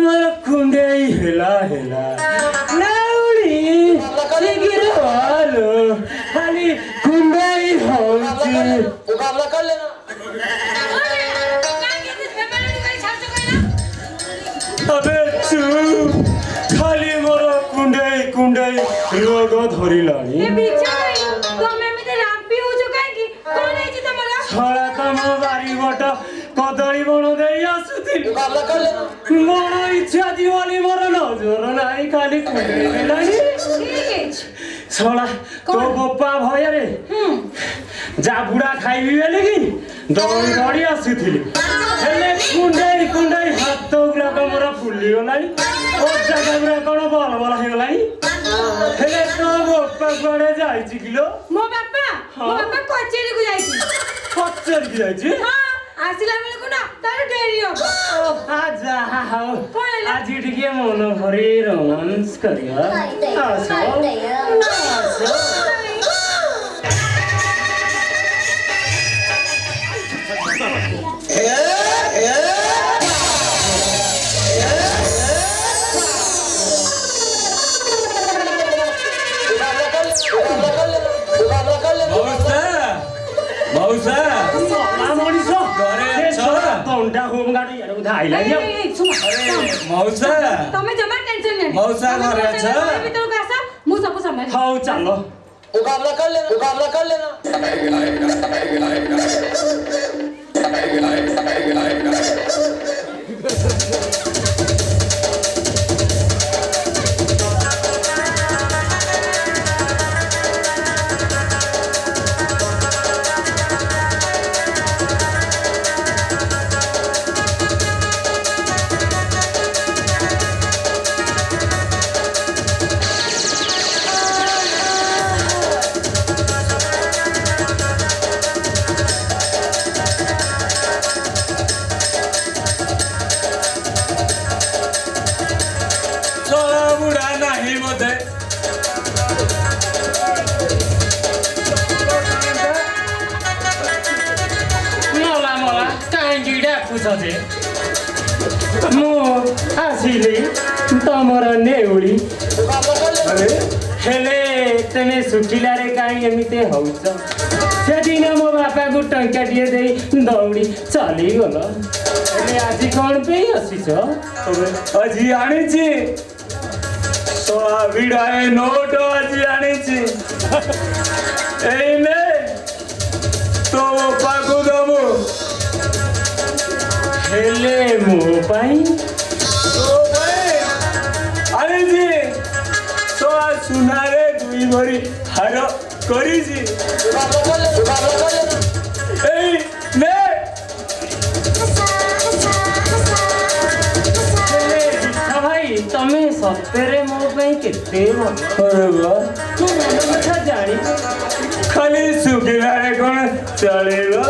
ମୋର କୁଣ୍ଡେଇ ହେଲା ହେଲା ନାଉଳି ଶିଗିରୱାଲୋ ଖାଲି କୁଣ୍ଡେଇ ହଉଛି मुकाबला कर लेना अबे चुप खाली मोर कुंडई कुंडई रोग धरिलानी छड़ा तम बारी बट कदली बण दे आसुथिली मुकाबला कर लेना मोर इच्छा जीवनी मोर नजर नाही खाली कुंडई देलानी छड़ा तो बप्पा भय रे जाबुड़ा खाइबी बेले कि दौड़ी दौड़ी आसुथिली हेले कुंडई कुंडई हाथ गुराक मोर फुली गलानी ओ जागा गुरा कौन बल बल हो गलानी हेले तो बप्पा कुआडे जाइछि किलो मो बापा कचेरी को जाइछि कचेरी की जाइछि हां आसिला बेले को ना तार डेरी हो आजा हाओ आज टिके मन भरी रोमांस करिया आसो आसो मौसा मनीषो घरे छ तंडा होम गाडी यार उधा आइला नि मौसा तमे जमा टेंशन नै मौसा घरे छ भीतर को आसा मु सब समय हाउ चलो मुकाबला कर लेना चला बुढ़ा नहीं बोधे मला मला काई गिडा पुछजे मु आसिली तमर नेउली मुकाबला कर लेना अरे हेले तमे सुखिला रे काई एमिते हौछ सेदिन मो बापा को टंका दिए दे दौड़ी चली गल हेले आज कोन पे आसीछ अजी आनीची सोआ विड़ाए नोट अजी आनीची एले तो पाकु दबो हेले मो पाई तो भाई आनीची सोआ सुनारे दुई भरी हार करीची मुकाबला कर लेना ए ने हेले दिखा भाई तमे सतेरे मो पई केते मन अरे वाह तू मन कथा जानी खाली सुखिला रे कोन चलेगा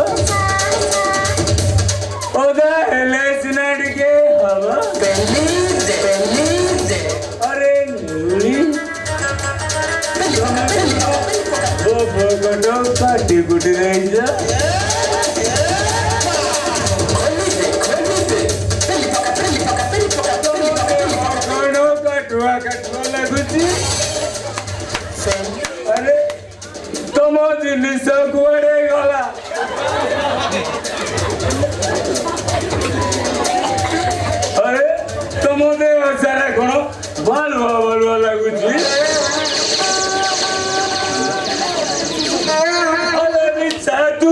ओदा हेले सिना टिके हवा अरे नुली ओ भगडो काटी गुटी रही जा भगडो काटुआ लगुची अरे तुम जिनिस कुआडे गला अरे तुम देह सारा कोण बालुआ लगुची अरे निशा तू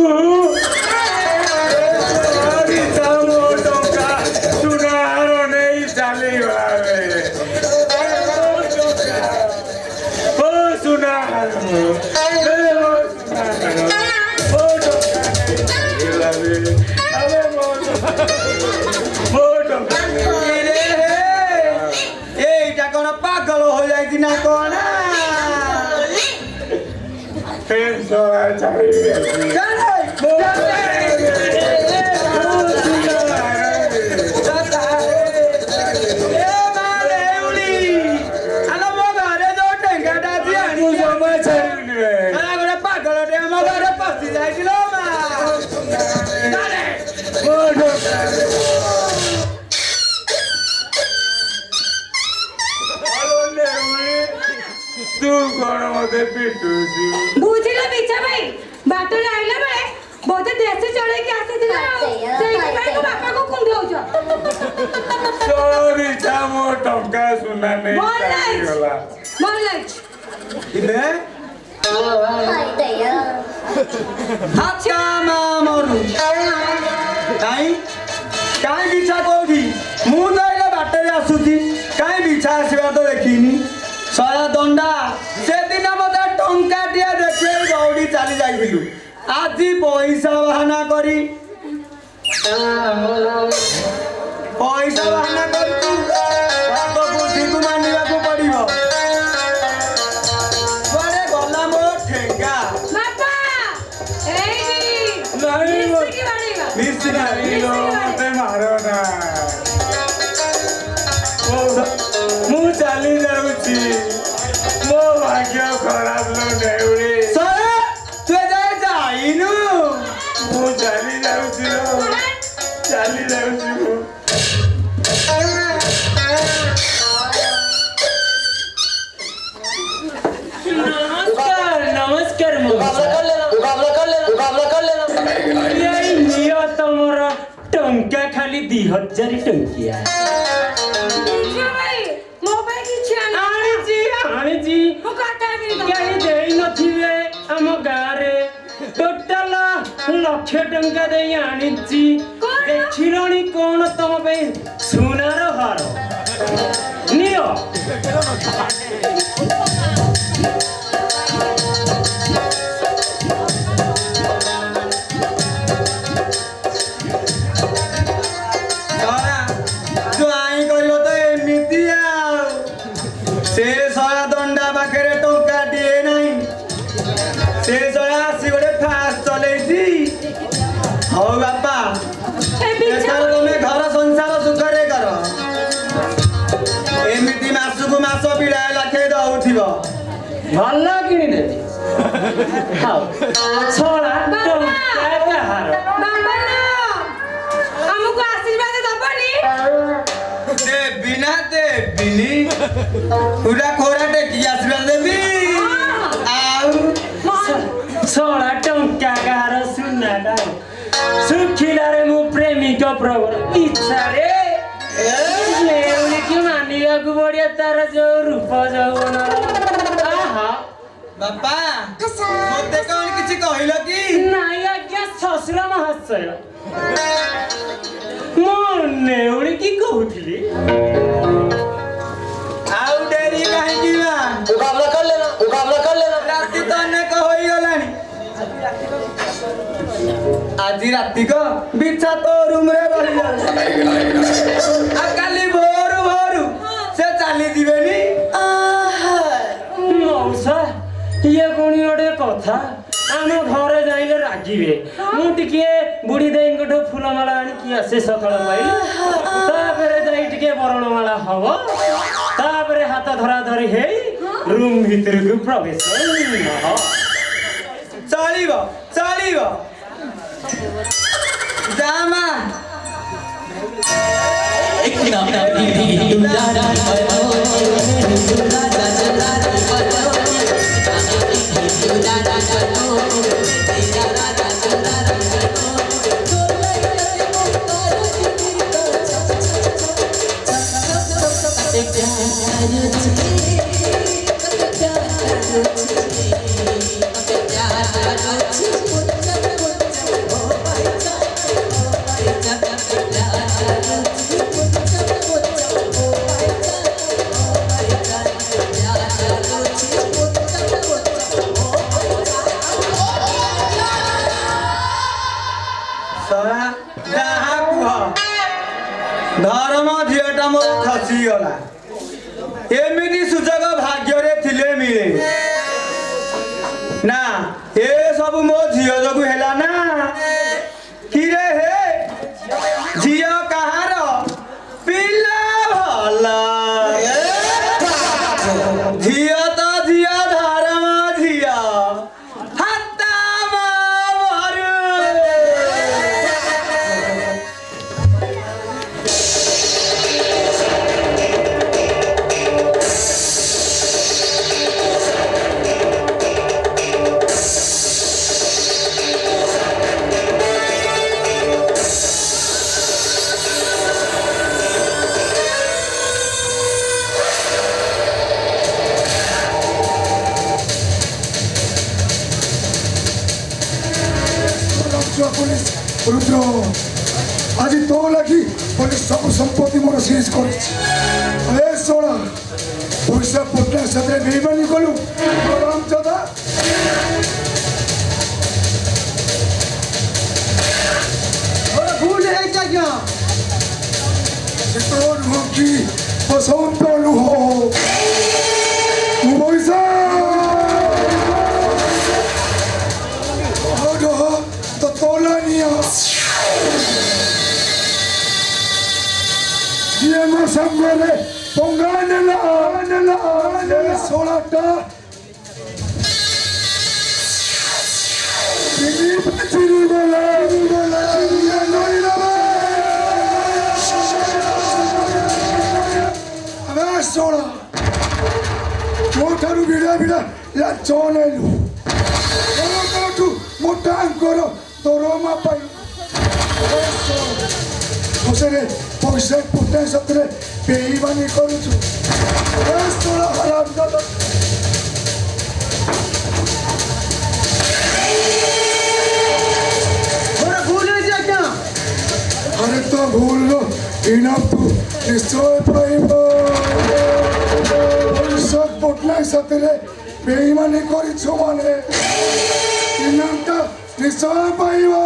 सुनारो नहीं चाली ओ सुनारो এইটা কোন পাগল হয়ে যাইছি না কোন পাগলটে আমার ঘরে পশি যাইছিল মা କଣ ମତେ ପିଟୁଛୁ? ବୁଝିଲ ବିଛା ଭାଇ ବାଟରେ ଆଇଲା ବେଳେ ବୋଧେ ଦେଶୀ ଚଢେଇକି ଆସିଥିଲା ସେଇଥିପାଇଁ ମୋ ବାପାକୁ କୁଣ୍ଡଉଛ। ସରି ଛା ମୋ ଟଙ୍କା ସୁନା ନେଇ ଭଲ ଚାଲିଗଲା। ଲାଗିଛି ଭଲ ଲାଗିଛି। ଇବେ ହାତ ମା ମରୁ କାଇଁ କାଇଁ ବିଛା କୋଉଠି? ମୁଁ ତ ଏଇଟା ବାଟରେ ଆସୁଛି କାଇଁ ବିଛା ଆସିବା ତ ଦେଖିନି। ଶୟା ଦଣ୍ଡା ସେଦିନ ମତେ ଟଙ୍କାଟିଏ ଦେଖେଇ ଦୌଡ଼ି ଚାଲି ଯାଇଥିଲୁ। ଆଜି ପଇସା ବାହାନା କରି କରିଛୁ ବାପ ବୁଦ୍ଧିକୁ ମାନିବାକୁ ପଡିବ। କୁଆଡେ ଗଲା ମୋ ଠେଙ୍ଗା? ବାପା ଏଇଠି ନାଇଁ ମୋ- ମିଶିକି ବାଡ଼େଇବା। ମିଶିକି ନାଇଁଲୋ, ମତେ ମାରନା। ମୁଁ ଚାଲି ଯାଉଛି। ମୋ ଭାଗ୍ୟ ଖରାପ ଲୋ ନେଉଳି। ଶୟା ତୁ ଏଯାଏ ଯାଇନୁ? ମୁଁ ଚାଲି ଯାଉଛି ଲୋ। ଚାଲି ଯାଉଛି ମୁଁ। नमस्कार नमस्कार मुकाबला कर लेना मुकाबला कर लेना मुकाबला कर लेना यही नियो तमर टंका खाली 2000 टंकिया ବିଛା ଭାଇ ମୋ ପାଇଁ କିଛି ଆଣିଛି ଆଣିଛି ମୁଁ କାଟାବିନି ତ। କେହି ଦେଇ ନଥିବେ ଆମ ଗାଁରେ ଟୋଟାଲ 1,00,000 ଟଙ୍କା ଦେଇ ଆଣିଛି। କଣ? ଦେଖିଲଣି କଣ ତମ ପାଇଁ ସୁନାର ହାର ନିଅ। ଶୟା ଜ୍ୱାଇଁ କରିବ ତ ଏମିତି ଆଉ। ସେ ଶୟା ଦଣ୍ଡା ପାଖରେ ଟଙ୍କାଟିଏ ନାହିଁ। ସେ ଶୟା ଆସି ଗୋଟେ ଫାଷ୍ଟ ଚଲେଇଛି। ହଉ ବାପା ଏ ବିଛା ଏଥର ତମେ ଘର ସଂସାର ସୁଖରେ କର। ଏମିତି ମାସକୁ ମାସ ପିଡ଼ାଏ ଲାଖେ ଦଉଥିବ। ଭଲ କିଣିଦେବି। ହଉ ଛଳା ଟଙ୍କା କାହାର? ବାବା ନା ଆମକୁ ଆଶୀର୍ବାଦ ଦବନି? ଦେବି ନା ଦେବିନି ପୁରା ଖୋରା ଟେକି ଆସିବା ଦେବି। ଆଉ ଛଳା ଟଙ୍କା କାହାର ସୁନା କାହାର? ଶୁଖିଲାରେ ମୁଁ ପ୍ରେମିକ ପ୍ରବଳ ଇଚ୍ଛାରେ ନେଉଳିକି ମାନିବାକୁ ପଡିବ ତାର ଯୋଉ ରୂପ ଯୌବନ। ଆହା ବାପା ମତେ କଣ କିଛି କହିଲ କି? ନାଇଁ ଆଜ୍ଞା ଶ୍ୱଶୁର ମହାଶୟ, ମୁଁ ନେଉଳିକି କହୁଥିଲି। ଆଉ ଡେରି କାହିଁକି ବା? मुकाबला कर लेना मुकाबला कर लेना ରାତି ତ ଅନେକ ହୋଇଗଲାଣି। ଆଜି ରାତିକ ବିଛା ତୋ ରୁମରେ ରହିଯାଉ। ଆଉ କାଲି ଭୋରୁ ଭୋରୁ ସେ ଚାଲିଯିବେନି। ମଉସା ଇଏ ପୁଣି ଗୋଟେ କଥା। ଆମ ଘରେ ଯାଇଲେ ରାଗିବେ। ମୁଁ ଟିକେ ବୁଢୀ ଦେଇଙ୍କଠୁ ଫୁଲମାଳ ଆଣିକି ଆସେ ସକାଳ ପାଇଲି। ତାପରେ ଯାଇ ଟିକେ ବରଣମାଳା ହବ। ତାପରେ ହାତ ଧରା ଧରି ହେଇ ରୁମ୍ ଭିତରକୁ ପ୍ରବେଶ। ଚଳିବ ଚଳିବ ଯା ମା। ଶଳା ଯାହା କୁହ ଧର୍ମ ଝିଅଟା ମୋର ଖସିଗଲା। ଏମିତି ସୁଯୋଗ ଭାଗ୍ୟରେ ଥିଲେ ମିଳେ ନା। ଏ ସବୁ ମୋ ଝିଅ ଯୋଗୁ ହେଲା ନା। କିରେ ହେ ଝିଅ କାହାର? ପିଲା ଭଲ ଝିଅ ତ ଝିଅ ଧର୍ମ ଝିଅ ହାତ ମରୁ। रुद्र आज तो लगी बोले सब संपत्ति मोर सीज कर सोना पैसा पटना साथ बेईमानी कलु रामचंदा भूल है क्या तो नुह कि बसंत नुह पैसा तो तोला निया संगरे पोंगानला सोलाटा सोला मोठारू भिड़ा भिड़ा लाचनेलु मोटा अंकर दरमा पाई बसरे पैसा पुटना सतरे बेईमानी करूछु सोला हराम दादा भूल है क्या अरे तो भूल लो इनाम तू निश्चय पाइबो पैसा पुटना सतरे बेईमानी करिछु माने इनामटा निश्चय पाइबो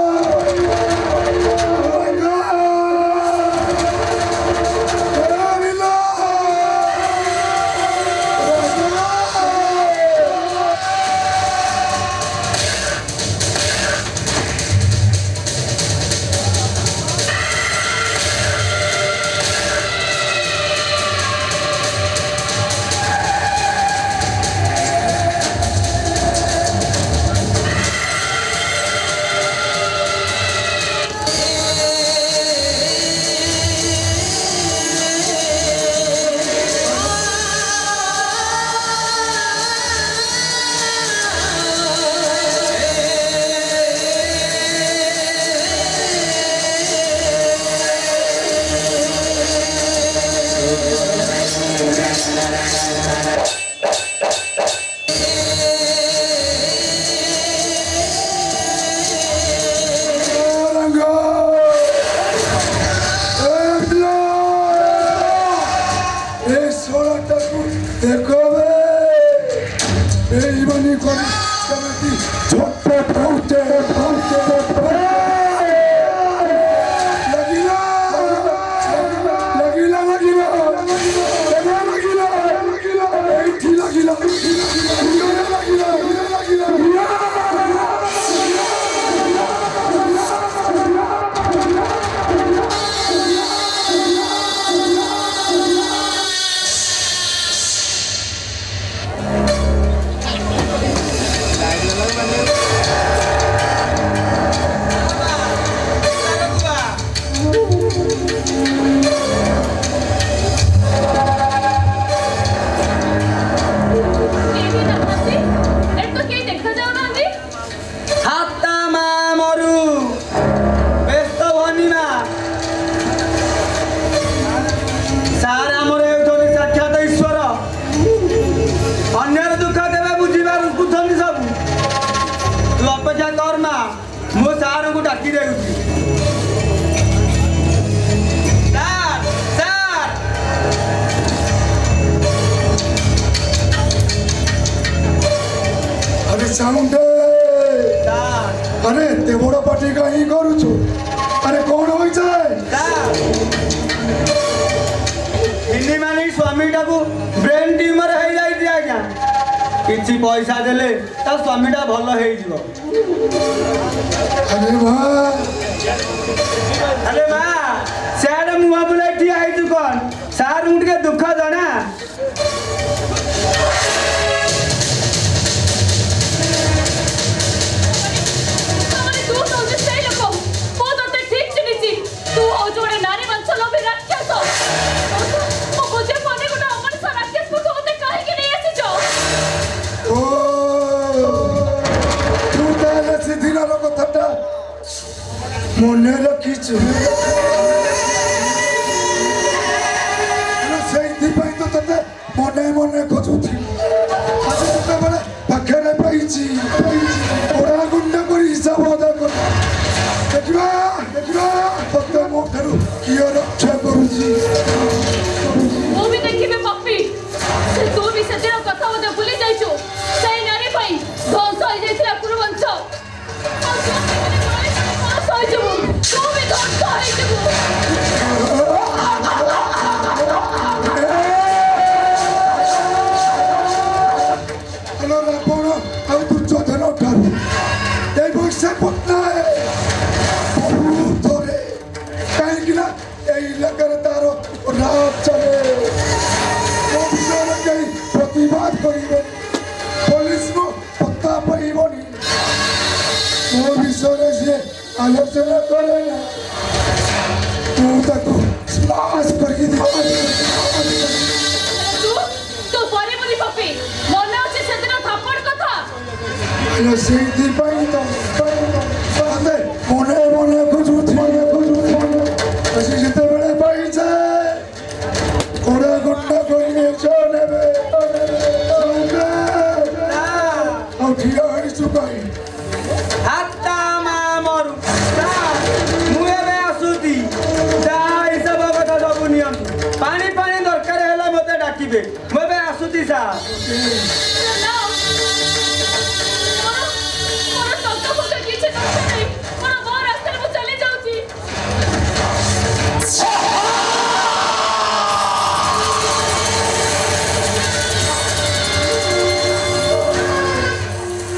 अरे ते बड़ा पार्टी का ही करूछु अरे कौन होई जाए हिंदी मानी स्वामी टाकू ब्रेन ट्यूमर हो जाई आज्ञा किछि पैसा देले ता स्वामी टा भलो हे जिवो अरे वाह सारे मुआ बुलाई ठिया है तू कौन सार उठ के दुख जाना মনে রাখিছো সেইপাই তো তোতে মনে মনে খোঁজুଥିଲି আজ যেତେବେଳେ পাখেরে পাইছি ওরা গুন্ডা করে হিসাব আদায় কর ଦେଖିବା आलोचना करे ना तू ताको स्माश करके तू तो बड़ी बड़ी पपी मन अच्छे से दिन थप्पड़ कथा हेलो सीधी पाई तो आते मने मने कुछ ऐसे जितने बड़े पाई से कोड़ा गुंडा कोई नहीं जाने बे ଆଉ ଠିଆ ହେଇଛୁ କାହିଁ ହାତ ମା ମରୁ ମୁଁ ଏବେ ଆସୁଛି ଯାହା ହିସାବ କଥା ସବୁ ନିଅନ୍ତୁ ପାଣି ପାଣି ଦରକାର ହେଲେ ମୋତେ ଡାକିବେ ମୁଁ ଏବେ ଆସୁଛି ସାର୍ ମୋର ଟଙ୍କା ଫଙ୍କା କିଛି ଦରକାର ନାହିଁ ମୋର ମୋ ରାସ୍ତାରେ ମୁଁ ଚାଲି ଯାଉଛି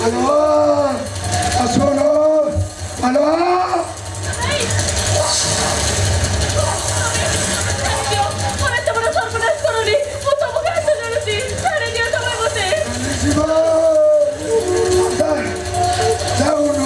ହ୍ୟାଲୋ ଆସୁନ ହ୍ୟାଲୋ ମୋର ଏତେ ବଡ଼ ସର୍ବନାଶ କରୁନି ମୁଁ ସବୁ କାଶ ଜାଣୁଛି ଛାଡ଼ି ଦିଅ ତମେ ମୋତେ ଯିବ ଯାଉନ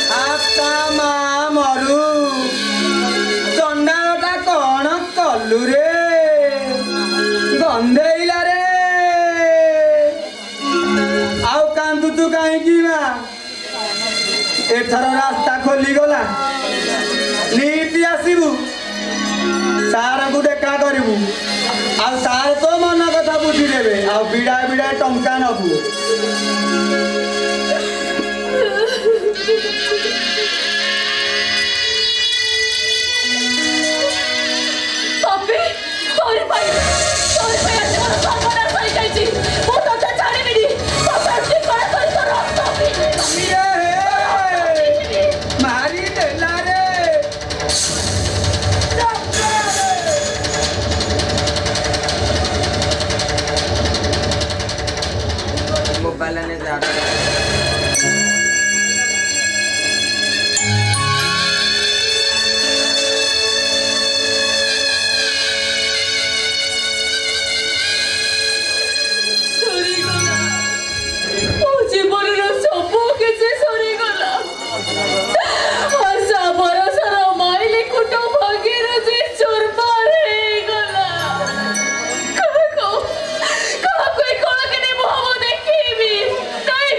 ହାତ ମା ମରୁ ଚଣ୍ଡାଳଟା କ'ଣ କଲୁ ରେ ଗନ୍ଧେଇଲା ରେ ଆଉ କାନ୍ଦୁଛୁ କାହିଁକି ମା ଏଥର ରାସ୍ତା ଖୋଲିଗଲା ନିତି ଆସିବୁ ସାରଙ୍କୁ ଦେଖା କରିବୁ ଆଉ ସାର ତୋ ମନ କଥା ବୁଝିଦେବେ ଆଉ ବିଡ଼ାଏ ବିଡ଼ାଏ ଟଙ୍କା ନବୁ ପପି ତୋରି ପାଇଁ ଆଜି ମୋର ସର୍ବନାଶ ହୋଇଯାଇଛି ମୁଁ ତୋତେ ଛାଡ଼ିବିନି ତୋ ସୃଷ୍ଟି କଳା କରି ତୋ ରକ୍ତ ପିଇବି ମାରି ଦେଲା ରେ ମୋବାଇଲ ନେ ଯା ସରିଗଲା ମୋ ଜୀବନର ସବୁ କିଛି ସରିଗଲା ଆଶା ଭରସାର ମାଇଲି କୁଟ ଭାଗିରଥୀ ଚୁରମାର ହେଇଗଲା କାହାକୁ ଏ କଳକିନି ମୁହଁ ମୁଁ ଦେଖେଇବି ନାଇଁ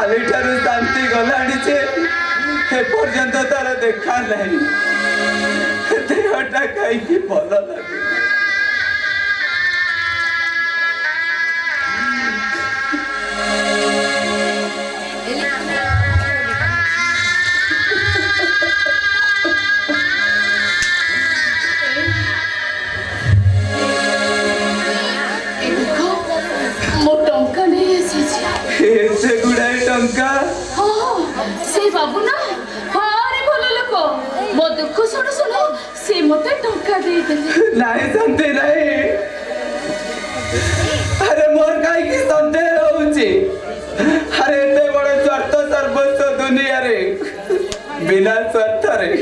काली ठारू शांति गलानी छे ए पर्यंत तार देखा नहीं देहटा कहीं भल लगे एते गुड़ाए टंका से बाबू ना भारी भल लोक मो दुख शुणु शुणु से मते टंका दे देले नहीं संते नहीं अरे मोर काई की संदेह होउची अरे एते बड़ स्वार्थ सर्वस्व दुनिया रे बिना स्वार्थ रे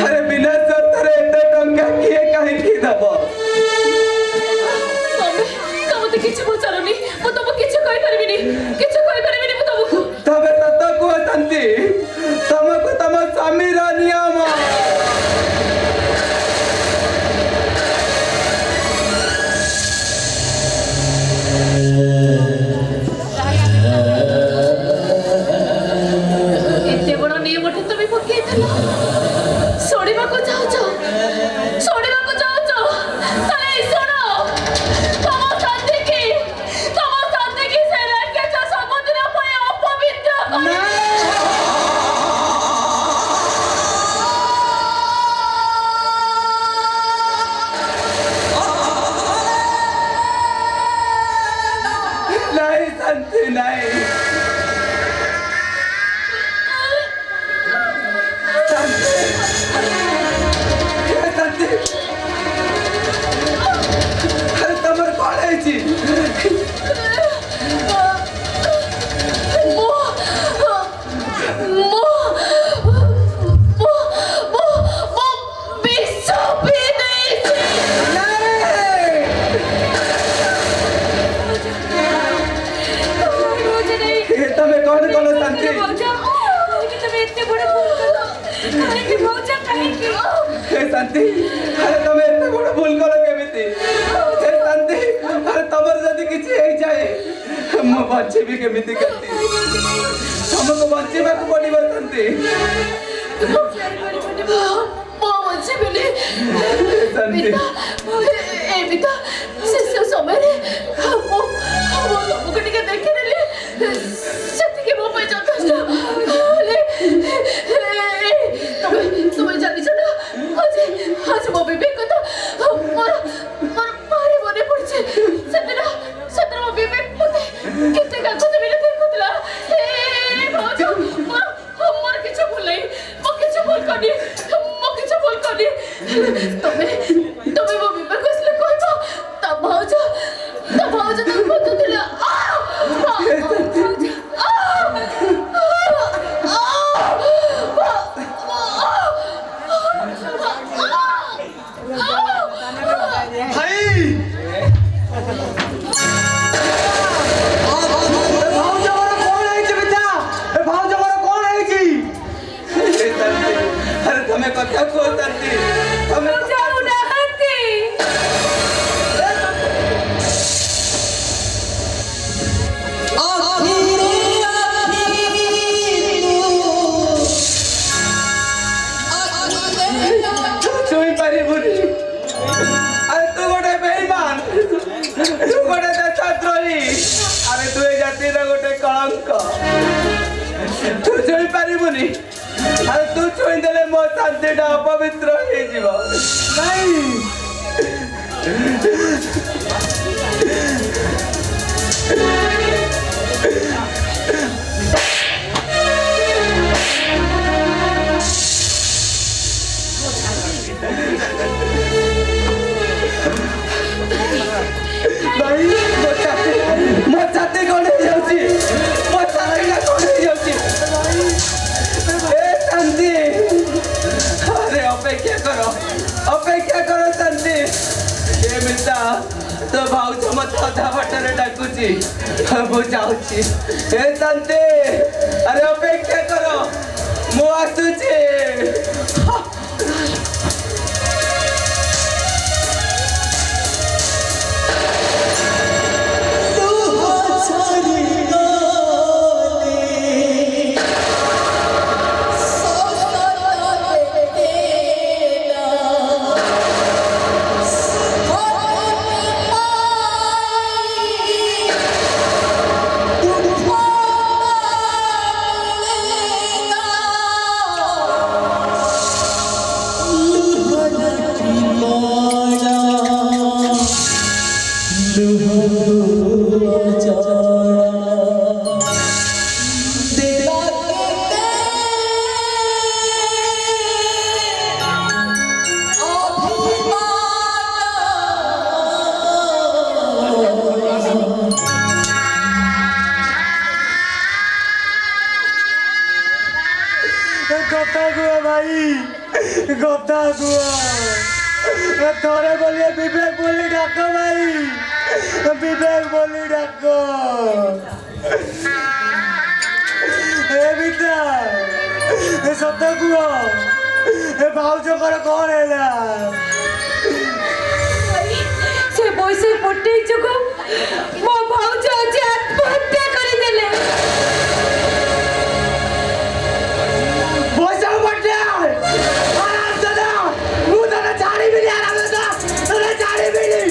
अरे बिना स्वार्थ रे एते टंका किए काहे की दबो किछु पचारनी मु तुम किछु कहि परबिनी मु तुमको तबे तत को शांति तुमको तम स्वामी रा नियम एते बड़ नियम तुम पकई देलो सोड़ीबा को चाहछो ताले सुनो नहीं शांति नहीं शांति अरे तमर कौन है जी शांति अरे तुम एते बड़ भूल कल केमिति हे शांति अरे तमर जदी किछि हे जाए मो बच्चे भी केमिति करती तुमको बच्चे को पड़िबो शांति मो बच्चे बेले शांति ए बिता से समय रे मो तुमको टिके देखि नेले सत्य के मो पे जथेष्ट तुम जानी छ ना आज मो बेबी को तो मोर मारे मने पड़ছে सतना मो बेबी मते केते का कुछ भी नहीं देखुतला ए भाउजो मोर किछ भूल नहीं मो किछ भूल करनी तुम्हें मो बेबी को इसलिए कहतो तब भाउजो तो पतुतला कथा को शांति हमें जाऊ ना हंती चुई पारी बुनी अरे तू गोटे बेईमान तू गोटे देशद्रोही अरे तू ए जाति रा गोटे कलंक तू चुई पारी बुनी अरे तू छुई देले मो शांतिटा अपवित्र हो जीव नहीं मो छाती कौन हो जाउची मो सारा कौन हो जाउची ए शांति अरे अपेक्षा करो शांति ए मिता तो भाउज मत अधा बाटर डाकुची मु जाउची ए शांति अरे अपेक्षा करो मु आसुची तू কথা কুয়া ভাই, কথা কুয়া। थोड़े बोलिए विवेक बोली डाको भाई, विवेक बोली डाको। ए बेटा, ए सत्य कुआ, ए भाउजो कर कौन है ना? से बॉयसे पट्टे जगो मो भाउज आज आत्महत्या करि देले। बॉयसे पट्टे आराम से ना, मुझे ना झाड़ी भी नहीं आराम से ना, ना झाड़ी भी नहीं।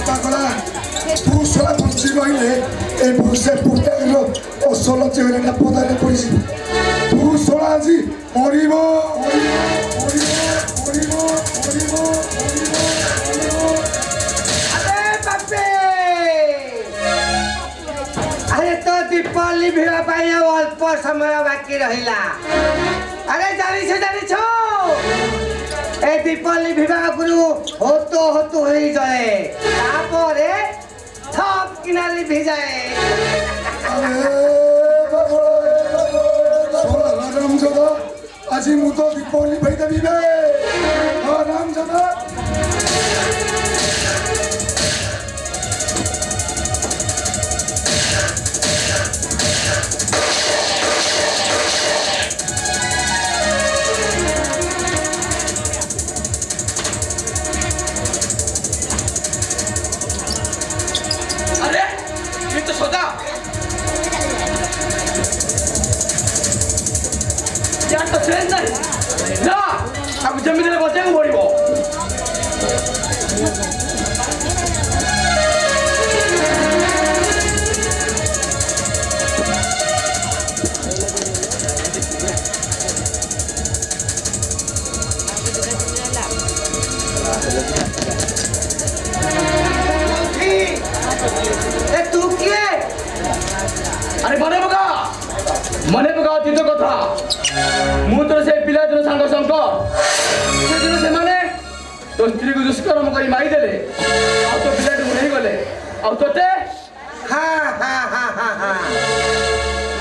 ପାଗଳା ତୁ ଶଳା ବଞ୍ଚି ରହିଲେ ଏ ବର୍ଷେ ପୁଟାଣିର ଅସଲ ଚେହେରାଟା ପଦାରେ ପଡ଼ିଛି। ତୁ ଶଳା ଆଜି ମରିବ अरे तो दीपावली भिड़ा पाई अल्प समय बाकी रहिला। अरे जानी छो ए दीपावली भिड़ा गुरु होतो हो जाए तापरे थप किनारे भी जाए। ରାମଚନ୍ଦ୍ର ଆଜି ମୁଁ ତ ଦୀପାବଳି ଭାଇଦେବି ବେ ରାମଚନ୍ଦ୍ର। अरे ये तो सौदा यार तो ट्रेन नहीं ना अब जमीन में बचे को पड़िबो। ए तू किए अरे मने पका तीत कथा मु तो से पिला दिन सांग शंकर से दिन से माने तो स्त्री को दुष्कर्म करी मारी देले आ तो पिला नहीं गले आ तोते हाँ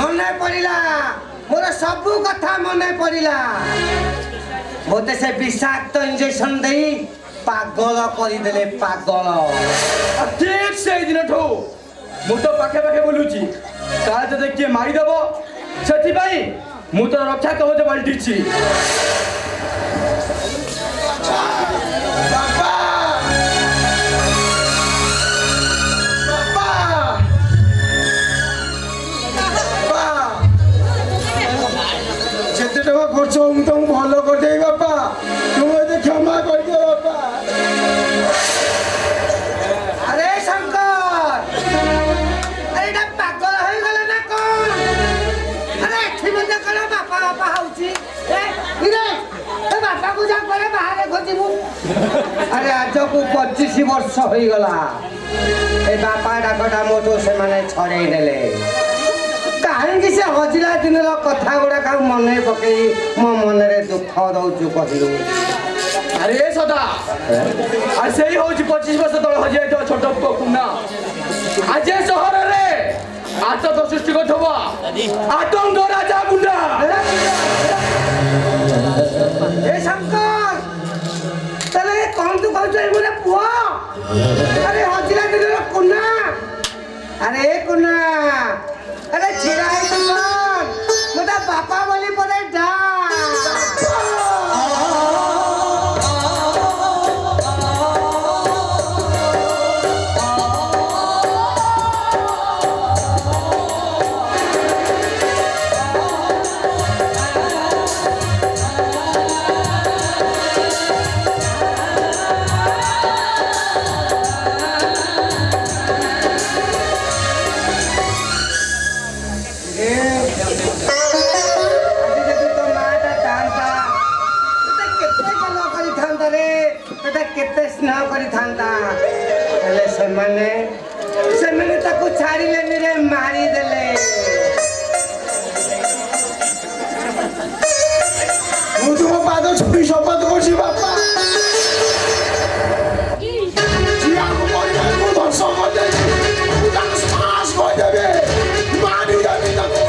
मने पड़िला मोर सबू कथा मने पड़िला। मोते से विषाक्त इंजेक्शन देई पागल करी देले पागल। ठीक से दिन ठो मु तो पाखे पाखे बोलुची का जदे के मारी देबो सेठी भाई मु तो रक्षा कवच पलटिची। ଯେତେ ଟଙ୍କା ଖର୍ଚ୍ଚ ହଉ ମୁଁ ତମକୁ ଭଲ କରିଦେବି ବାପା, ତୁମେ ଏତେ କ୍ଷମା କରିଦିଅ ବାପା। अरे शंकर अरे ना पागल हो गला ना कौन? अरे एठी मते कला बापा बापा होउची ए इरे ए बापा को जा करे बाहर खोजिबू। अरे आज को 25 वर्ष होई गला ए बापा डाकटा मोटो से माने छड़े देले। काहेकि से हजिला दिनर कथा गुडा का मने पकई मो मन रे दुख दउचु कहिलु। अरे सदा अरे सही होची 25 वर्ष तळ हजे तो छोट कुना आज शहर रे आत तो सृष्टि करथबा आतंक राजा गुंडा। ए शंकर तले कौन तू कहछ ए मोरे पुआ? अरे हजिला दिनर कुना अरे कुना अरे छिराई तो मोटा बापा बोली पड़े जा। ସହିତ କେତେ ସ୍ନେହ କରିଥାନ୍ତା ହେଲେ ସେମାନେ ତାକୁ ଛାଡ଼ିଲେନି ରେ ମାରିଦେଲେ। ମୁଁ ତୁମ ପାଦ ଛୁଇଁ ଶପଥ କରୁଛି ବାପା, ଯିଏ ଆମ ପରିବାରକୁ ଧ୍ୱଂସ କରିଦେଇଛି ମୁଁ ତାକୁ ଶ୍ୱାସ କରିଦେବି, ମାରିଦେବି ତାକୁ।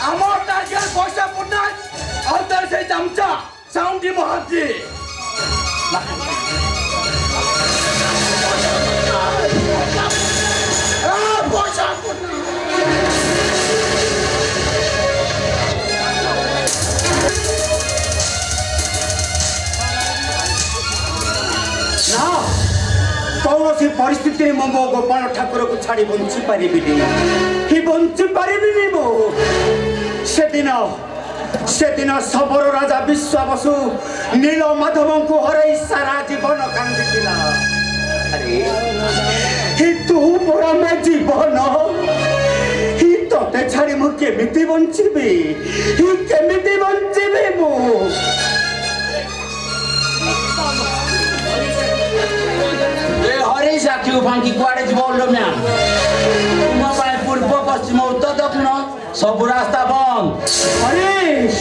আমার টার্গেট পয়সা পূর্ণায় আর তার সেই চামচা সাউন্ডি মহাজি পয়সা ନା କୌଣସି ପରିସ୍ଥିତିରେ ମୁଁ ମୋ ଗୋପାଳ ଠାକୁରକୁ ଛାଡ଼ି ବଞ୍ଚି ପାରିବିନି, ବଞ୍ଚି ପାରିବିନି ମୁଁ। ସେଦିନ ଶବର ରାଜା ବିଶ୍ୱାବସୁ ନୀଳ ମାଧବଙ୍କୁ ହରାଇ ସାରା ଜୀବନ କାନ୍ଦିଥିଲା। ଆରେ ତୁ ପରା ମୋ ଜୀବନ, ତତେ ଛାଡ଼ି ମୁଁ କେମିତି ବଞ୍ଚିବି, କେମିତି ବଞ୍ଚିବି ମୁଁ? हरीश आखिर फांकी कुआड़े जीव ओल्डम्या तुम पाए पूर्व पश्चिम उत्तर दक्षिण सब रास्ता बंद। हरीश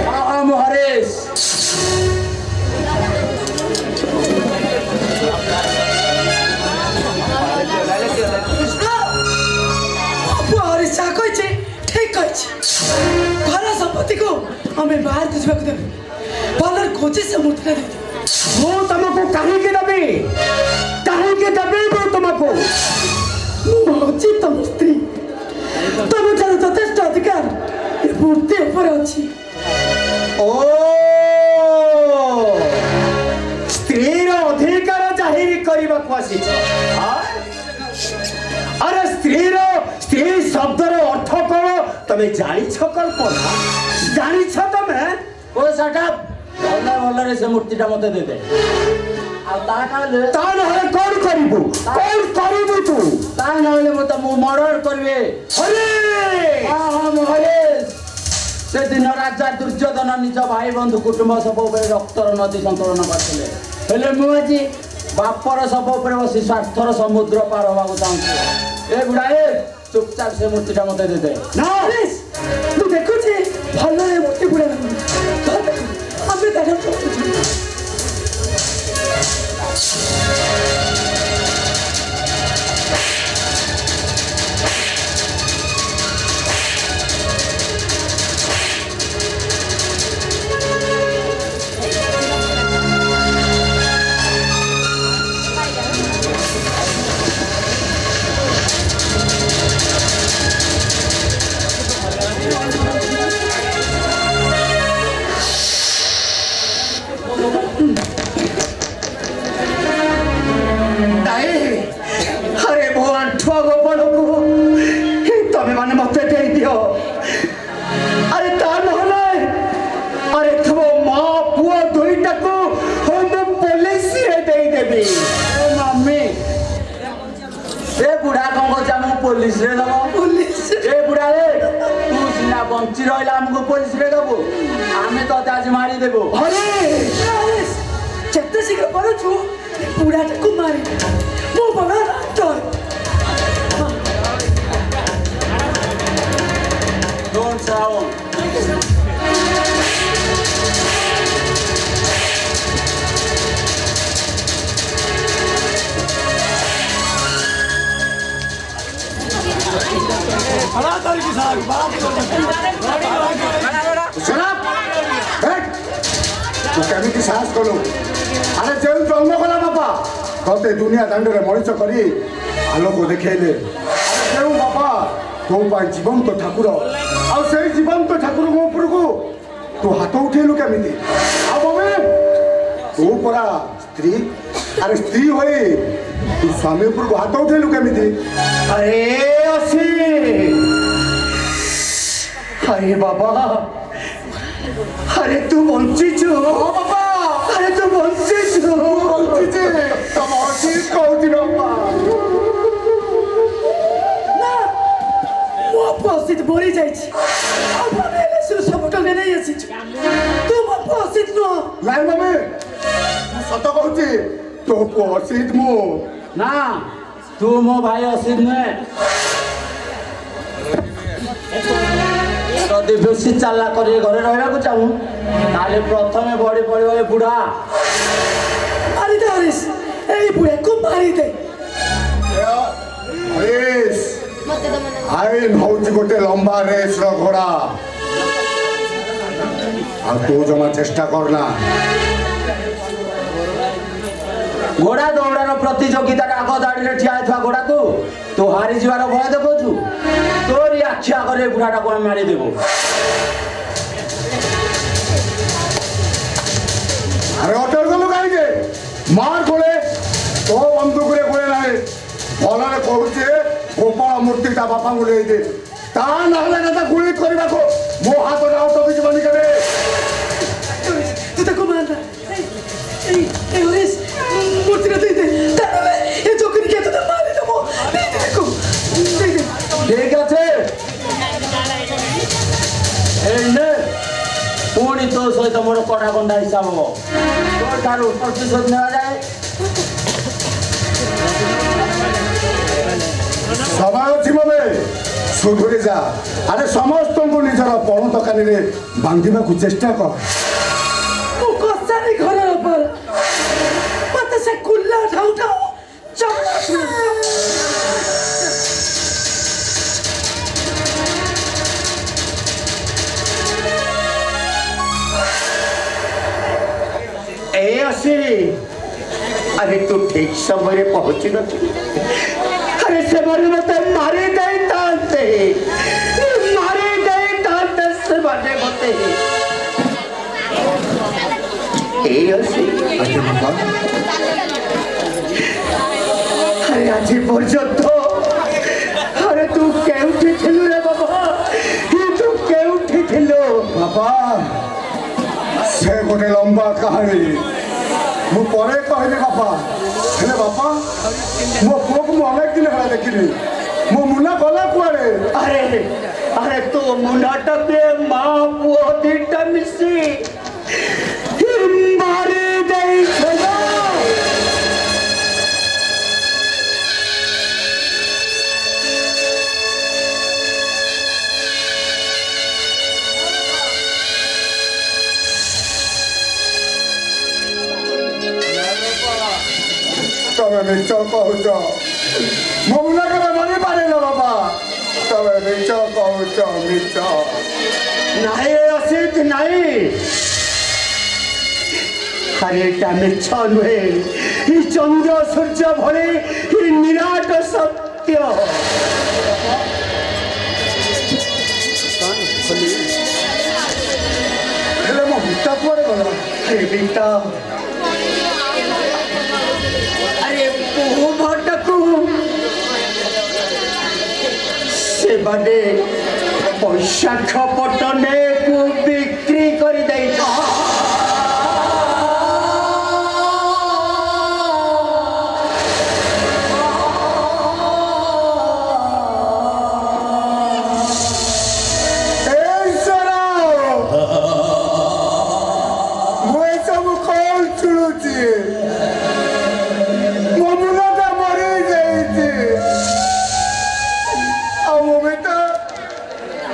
हम हरीश हरीशा कही ठीक कही घर संपत्ति को आम बाहर को जावाक देवी भलर खोजी से मूर्ति ମୁଁ ତମକୁ କାହିଁକି ଦେବି ମୁଁ ତମକୁ? ମୁଁ ଅଛି ତମ ସ୍ତ୍ରୀ, ତମ ଯାର ଯଥେଷ୍ଟ ଅଧିକାର ଏ ମୂର୍ତ୍ତି ଉପରେ ଅଛି। ଓ ସ୍ତ୍ରୀର ଅଧିକାର ଜାହିର କରିବାକୁ ଆସିଛ? ଆରେ ସ୍ତ୍ରୀ ଶବ୍ଦର ଅର୍ଥ କଣ ତମେ ଜାଣିଛ? କଳ୍ପନା ଜାଣିଛ ତମେ? ओ साटा भल से मूर्तिटा मत दे दे ତା ନହେଲେ କଣ କରିବୁ ତୁ? ता नहले मत मु मर्डर करबे। ହରେ हम हरीश से दिन राजा दुर्योधन निज भाई बंधु कुटुंब सब उपरे रक्तर नदी संतुलन करथिले हेले मु आज बापर सब उपरे बसी स्वार्थर समुद्र पार होबाक चाहूँ। ए गुड़ाए चुपचाप से मूर्तिटा मत दे दे। ना हरीश तू देखुଛି ଭଲ ଏ ମୂର୍ତ୍ତି ଗୁଡ଼ା ଆମେ ତାର अरे भो आंठुआ गोपालକୁ ତମେ ମାନେ ମତେ ଦେଇଦିଅ। ଆରେ ତା ନହେଲେ ଆରେ ତୁମ ମା ପୁଅ ଦୁଇଟାକୁ ମୁଁ ପୋଲିସରେ ଦେଇଦେବି। मम्मी ए बुढ़ा कौन को हम पुलिस रे दबो ए बुढ़ा रे तू सिना बंची रहला हमको पुलिस रे दबो आमे तो आज मारी देबो। अरे ଯେତେ ଶୀଘ୍ର ପାରୁଛୁ ଏ ବୁଢ଼ାଟାକୁ ମାରି ମୁଁ ବଡ଼ ରାକ୍ଟର। डोंट साउंड ତୁ କେମିତି ସାହସ କଲୁ? ଆରେ ଯେଉଁ ଜନ୍ମ କଲା ବାପା ତତେ ଦୁନିଆ ଦାଣ୍ଡରେ ମଣିଷ କରି ଆଲୋକ ଦେଖେଇଲେ, ଯେଉଁ ବାପା ତୋ ପାଇଁ ଜୀବନ୍ତ ଠାକୁର, ଆଉ ସେଇ ଜୀବନ୍ତ ଠାକୁରଙ୍କ ଉପରକୁ ତୁ ହାତ ଉଠେଇଲୁ କେମିତି? ଆଉ ମମି ତୁ ପରା ସ୍ତ୍ରୀ, ଆରେ ସ୍ତ୍ରୀ ହୋଇ ତୁ ସ୍ୱାମୀ ଉପରକୁ ହାତ ଉଠେଇଲୁ କେମିତି? अरे असी अरे बाबा अरे तू बंचिଛୁ बाबा अरे तू बंचिଛୁ ତମ ଠିକ କହୁଛି ବାପା। ନା ମୋ ପୁଅ ଅସିତ ମରି ଯାଇଛି ଆଉ ଆମେ ହେଲେ ସବୁ ଟଙ୍କା ନେଇ ଆସିଛୁ। ତୁ ମୋ ପୁଅ ଅସିତ ନୁହଁ। ନାଇଁ ମମି ମୁଁ ସତ କହୁଛି ତୋ ପୁଅ ଅସିତ ମୁଁ। ନା ତୁ ମୋ ଭାଇ ଅସିତ ନୁହେଁ। ଯଦି ବେଶୀ ଚାଲା କରି ଘରେ ରହିବାକୁ ଚାହୁଁ ତାହେଲେ ପ୍ରଥମେ ବଢି ପଡିବ ଏ ବୁଢା। ମାରିଦେ ହରିଶ, ଏଇ ବୁଢ଼ାକୁ ମାରିଦେ। ହରିଶ ଆଇନ ହଉଛି ଗୋଟେ ଲମ୍ବା ରେସ୍ ର ଘୋଡ଼ା। ଆଉ ତୁ ଜମା ଚେଷ୍ଟା କରନା। ଘୋଡ଼ା ଦୌଡ଼ାର ପ୍ରତିଯୋଗିତାରେ ଆଗ ଧାଡ଼ିରେ ଠିଆ ହେଇଥିବା ଘୋଡ଼ାକୁ ତୁ ହାରିଯିବାର ଭୟ ଦେଖୁଛୁ। ତୋରି ଆଖି ଆଗରେ ଏ ବୁଢ଼ାଟାକୁ ଆମେ ମାରିଦେବୁ। ଆରେ ଅଟଳ ଗଲୁ କାହିଁକି? ମାର ଗୋଳେ ତୋ ବନ୍ଧୁକରେ ଗୋଳେ ନାହିଁ। ଭଲରେ କହୁଛି ଗୋପାଳ ମୂର୍ତ୍ତି ତା ବାପାଙ୍କୁ ଦେଇଦେ। ତା ନହେଲେ ନା ତା ଗୁଳି କରିବାକୁ ମୋ ହାତଟା ଅଟକି ଯିବନି କେବେ। ତୁ ତାକୁ ମାରନା। এই হরিশ মূর্তিটা দিয়ে দে, তাহলে এই চোখের কে তোদের মারি দেবো। দিয়ে দে দেখো, দিয়ে দে। ঠিক আছে এই নে পুଣି ତୋ ସହିତ ମୋର କଡ଼ା କଣ୍ଡା ହିସାବ ହବ। ତୋ ଠାରୁ ପ୍ରତିଶୋଧ ନେବା ଯାଏ ସମୟ ଅଛି ମତେ ସୁଧୁରି ଯା। ଆରେ ସମସ୍ତଙ୍କୁ ନିଜର ପଣତ କାନିରେ ବାନ୍ଧିବାକୁ ଚେଷ୍ଟା କର। ମୁଁ କଷାରୀ ଘରର ପର ମତେ ସେ କୁଲା ଠାଉ ଠାଉ ଚମଡ଼ା अरे तू ठीक समय पहुंची नथी। अरे से मते मारी दे से मते अरे आज पर्यंत अरे तू केउठी थिलु रे बाबा? तू केउठी थिलु बापा? से गोटे लंबा कहानी मु परे कहली बापा। हेले बापा मो पुओ को अनेक दिन है देखिली। मो मुना गला कुआरे? अरे अरे तो मुनाटक माँ पुओ दीटा मिसी मारी दे तबे मिच कहूच मो मुना के मरी पारे ना बाबा। तबे मिच कहूच मिच नहीं असित नहीं। अरे एटा मिछ नुहे ई चंद्र सूर्य भले ई निराट सत्य। हेले मो बिटा कुआरे गला? अरे बेटा अरे पुओ भटकू से बाडे पैसा खपटने को बिक्री कर दे।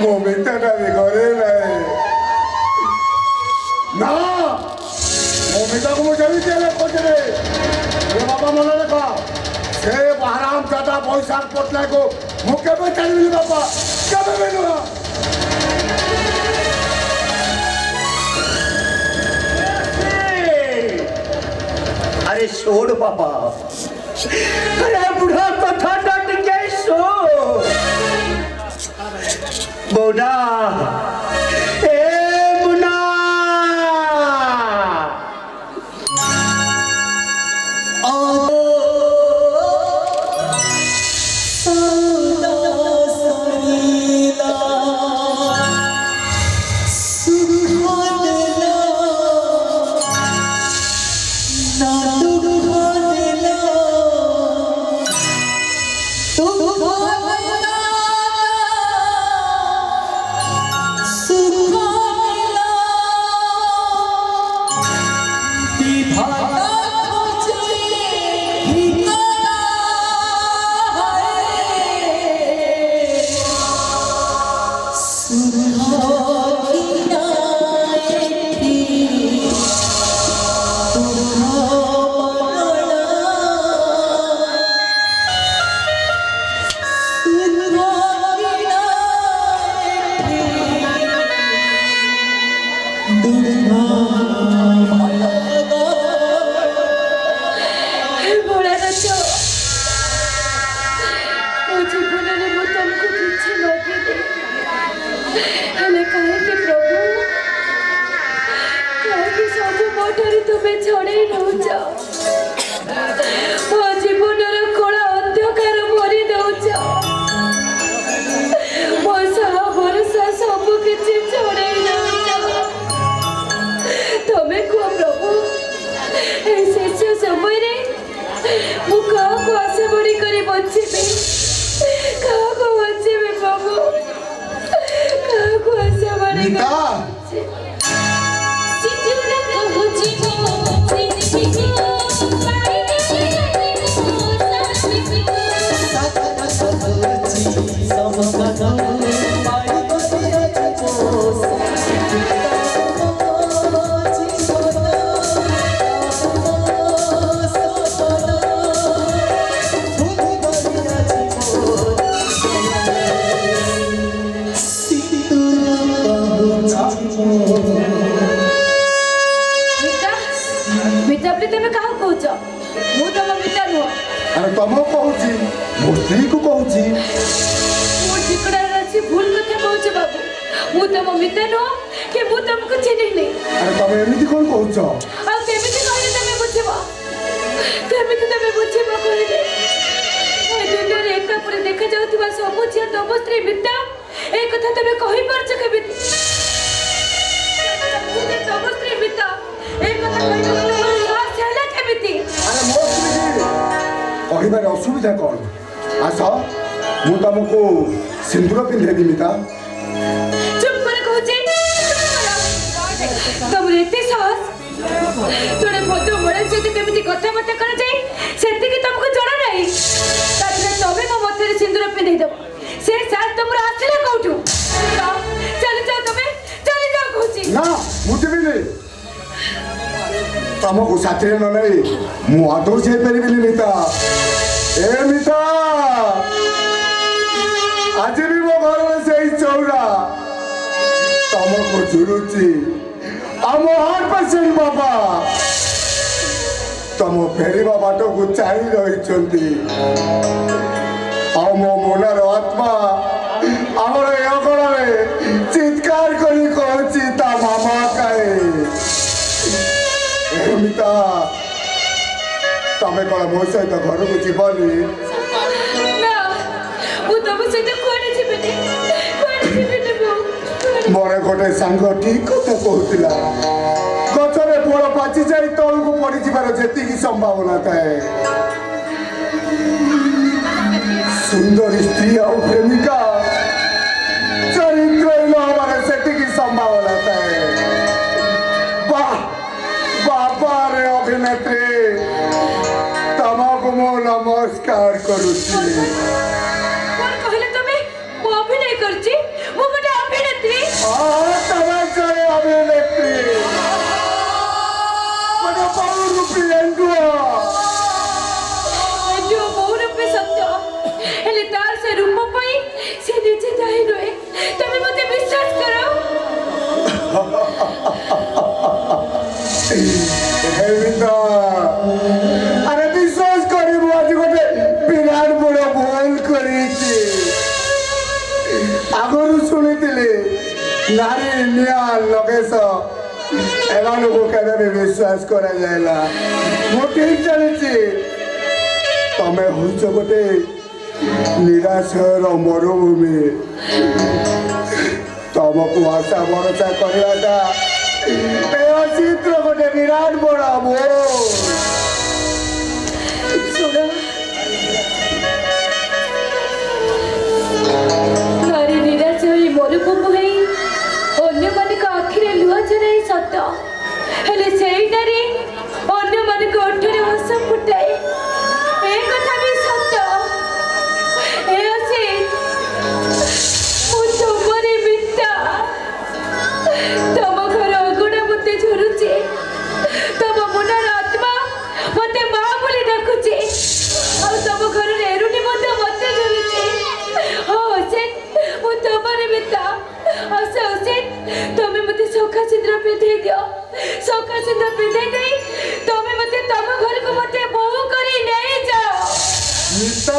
मो बेटा भी घरे नहीं ना। मो बेटा को मुझे भी चले पहुंचे। ये बाबा मन रखा से बहराम दादा बैशाख पटना को मुख्य में चली बाबा कभी मिलूंगा। अरे छोड़ पापा। अरे बुढ़ा कथा डट के सो बुढ़ा ए बुना ଭୋଳାନାଥ, ମୋ ଜୀବନରେ ମୁଁ ତମକୁ କିଛି ମାଗିନି, ହେଲେ କାହିଁକି ପ୍ରଭୁ, କାହିଁକି ସବୁ ମୋ ଠାରୁ ତୁମେ ଛଡ଼େଇ ନେଉଛ? ମୋ ଜୀବନର କଳା ଅନ୍ଧକାର ଭରି ଦେଉଛ, ମୋ ସାହ ଭରସା ସବୁ କିଛି ଛଡ଼େଇ ନେଉଛ। ତମେ କୁହ ପ୍ରଭୁ, এই শেষ সময়ে ମୁଁ କାହାକୁ ଆଶା ବଢ଼ି କରି ବଞ୍ଚିବି? କାହାକୁ ବଞ୍ଚିବି ପ୍ରଭୁ? କାହାକୁ ଆଶା ବଢ଼ି ମିତା ମିତା ବୋଲି ତମେ କାହାକୁ କହୁଛ? ମୁଁ ତମ ମିତା ନୁହଁ। ଆରେ ତମକୁ କହୁଛି, ମୋ ସ୍ତ୍ରୀକୁ କହୁଛି। ମୁଁ ଠିକଣାରେ ଅଛି, ଭୁଲ କଥା କହୁଛ ବାବୁ। ମୁଁ ତମ ମିତା ନୁହଁ କି ମୁଁ ତମକୁ ଚିହ୍ନିନି। ଆରେ ତମେ ଏମିତି କଣ କହୁଛ? ଆଉ କେମିତି କହିଲେ ତମେ ବୁଝିବ? କେମିତି ତମେ ବୁଝିବ କହିଲେ? ଏ ଦୁନିଆରେ ଏକା ପରେ ଦେଖାଯାଉଥିବା ସବୁ ଝିଅ ତମ ସ୍ତ୍ରୀ ମିତା, ଏ କଥା ତମେ କହିପାରୁଛ କେମିତି? ତମ ସ୍ତ୍ରୀ ମିତା, ଏ କଥା କହିବାକୁ ତମର ସାହସ ହେଲା କେମିତି? ଆରେ ମୋ ସ୍ତ୍ରୀ କହିବାରେ ଅସୁବିଧା କଣ? ଆସ, ମୁଁ ତମକୁ ସିନ୍ଦୁର ପିନ୍ଧେଇବି ମିତା। ଚୁପ করে কହୁଛି। ତମର ଏତେ ସାହସ? ଜଣେ ଭଦ୍ର ମହିଳା ସହିତ କେମିତି କଥାବାର୍ତ୍ତା କରାଯାଏ ସେତିକି ତମକୁ ଜଣା ନାହିଁ। ତାପରେ ତମେ ମୋ ମଥାରେ ସିନ୍ଦୁର ପିନ୍ଧେଇ ଦେବ, ସେ ସାହସ ତମର ଆସିଲା କୋଉଠୁ? ଚାଲି ଯାଅ, ତମେ ଚାଲି ଯାଅ କହୁଛି। ନା, ମୁଁ ଯିବିନି। ତମକୁ ସାଥିରେ ନ ନେଇ ମୁଁ ଆଦୌ ଯାଇପାରିବିନି ମିତା। ଏ ମିତା, ଆଜି ବି ମୋ ଘରର ସେଇ ଚଉରା ତମକୁ ଝୁରୁଛି। ଆମ 100% ବାବା ତମ ଫେରିବା ବାଟକୁ ଚାହିଁ ରହିଛନ୍ତି। ଆଉ ମୋ ମନର ଆତ୍ମା ଆମର ଏ ଅଗଣାରେ ଚିତ୍କାର କରି କହୁଛି ତା ମାମା କାଏ। ମିତା, ତମେ କଣ ମୋ ସହିତ ଘରକୁ ଯିବନି? ନା, ମୁଁ ତମ ସହିତ କୁଆଡ଼େ ଯିବିନି, କୁଆଡ଼େ ଯିବିନି ମୁଁ। ମୋର ଗୋଟେ ସାଙ୍ଗ ଠିକ କଥା କହୁଥିଲା, ଗଛରେ ଫଳ ପାଚି ଯାଇ ତଳକୁ ପଡିଯିବାର ଯେତିକି ସମ୍ଭାବନା ଥାଏ, ସୁନ୍ଦରୀ ସ୍ତ୍ରୀ ଆଉ ପ୍ରେମିକା ଚରିତ୍ରହୀନ ହବାର ସେତିକି ସମ୍ଭାବନା ଥାଏ। ବାବାରେ ଅଭିନେତ୍ରୀ, ତମକୁ ମୁଁ ନମସ୍କାର କରୁଛି। କଣ କହିଲେ ତମେ? ମୁଁ ଅଭିନୟ କରୁଛି? ମୁଁ ଗୋଟେ ଅଭିନେତ୍ରୀ? ତମେ ଜଣେ ଅଭିନେତ୍ରୀ, ଗୋଟେ ବହୁରୂପୀ ଏଣ୍ଡୁଅ। ଏଣ୍ଡୁଅ ବହୁରୂପୀ ସତ୍ୟ, ହେଲେ ତାର ସେ ରୂପ ପାଇଁ ସେ ନିଜେ ଦାୟୀ ନୁହେଁ। ତମେ ମତେ ବିଶ୍ୱାସ କର। আরে বিশ্বাস করিব আজ গোটে বিরাট বড় ভুল করেছি। আগরু শুনিଥିଲି নারী নিয়া লোকেশ এମାନଙ୍କୁ କେବେ ବି ବିଶ୍ୱାସ କରାଯାଏନା। ମୁଁ ଠିକ ଜାଣିଛି ତମେ ହଉଛ ଗୋଟେ ନିରାଶର ମରୁଭୂମି। ତମକୁ ଆଶା ଭରସା କରିବାଟା ଗୋଟେ ବିରାଟ ବଡ ଭୁଲ। ଶୁଣ, ନାରୀ ନିରାଶ ହୋଇ ମରୁଭୂମି ହୋଇ ଅନ୍ୟମାନଙ୍କ ଆଖିରେ ଲୁହ ଝରାଏ ସତ, ହେଲେ ସେଇ ନାରୀ ଅନ୍ୟମାନଙ୍କ ଓଠରେ ହସ ଫୁଟାଏ, ଏ କଥା ବି ସତ। ଏ ଅଛି ମୁଁ ତୁମରି ମିତା। सौखा सिंदूर पिंधे दियो सौखा सिंदूर पिंधे नहीं तमे मते तम घर को मते बहु करी नहीं जाओ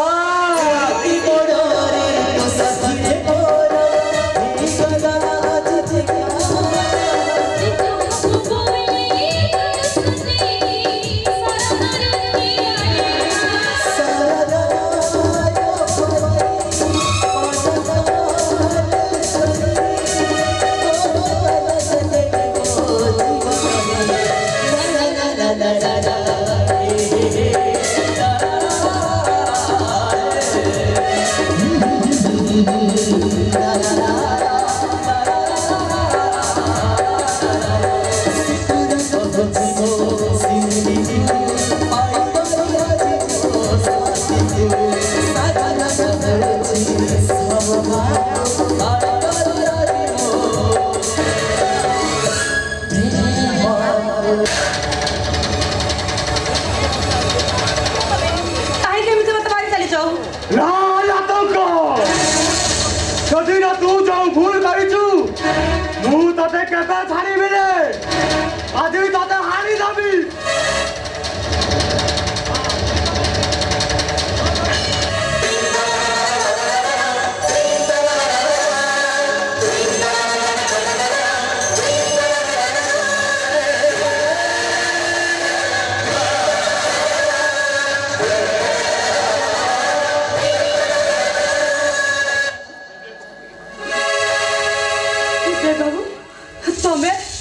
लाल आतंक जदि तू जो भूल करिछु मु तते केबे छाड़ीबि रे आज तते हाणी देबी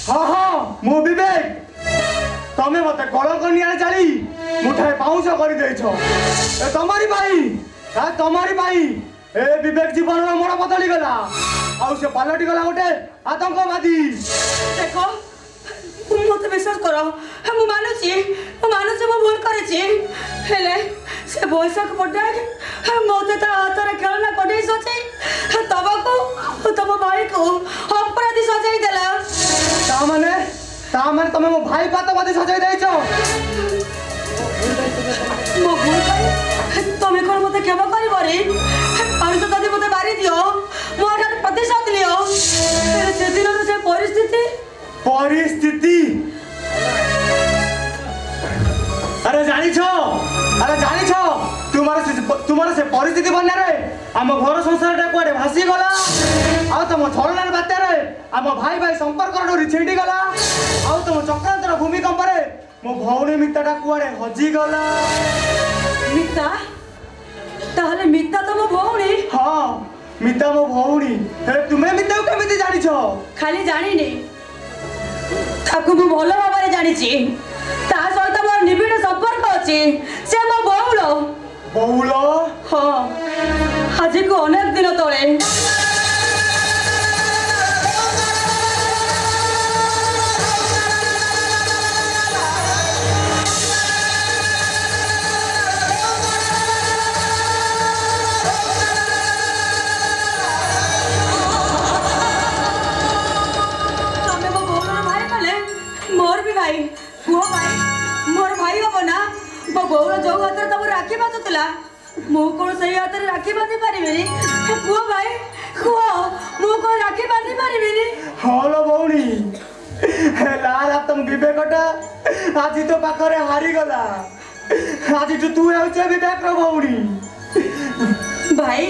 हाँ हाँ मु विवेक तमे मते कलंक निया जाली मुठाए पाउंस करि देइछो ए तमारी भाई ए विवेक जीवन रो मोड़ बदली गला आउ से पालटी गला गोटे आतंकवादी देखो मत विश्वास करो मु मानुची मु भूल करेची हेले से बैशाख पट्टनायक मते ता हाथ खेलना कटे सोचे तबको तब भाई को अपराधी सजाई देला तामाने तमे मो भाई को आतंकवादी सजाई देइछो मो भूल कर तमे कोन मते क्षमा करिबो रे और तो दादी मते मारी दियो मोर प्रतिशोध लियो से दिन से परिस्थिति अरे जानी छो तुम्हारे से परिस्थिति बनने रे आम घर संसार टा कुआडे भासी गला आ तुम छलनार बात्या रे आम भाई भाई संपर्क डोरी छिंडी गला आ तुम चक्रांतर भूमिकंप रे मो भौणी मिताटा कुआडे हजी गला मिता ताहले मिता तो मो भौणी हाँ मिता मो भौणी हे तुमे मिता केमिति जानी छो खाली जानी नहीं ताकू मु भलो भाबरे जानी छी ता सहित मोर निबिड़ संपर्क अछि से मो बहुल हाँ आज को अनेक दिन तले मोर भाई हम ना मो बौर जो हाथ तुम राखी बांधुला मु कौन सही हाथ राखी बांधि पारिबेनी पुओ भाई कुओ मु को राखी बांधि पारिबेनी हालो भौणी लाल तुम विवेकटा आज तो पाखरे हारी गला आज तू हेउचे विवेक रो भौणी भाई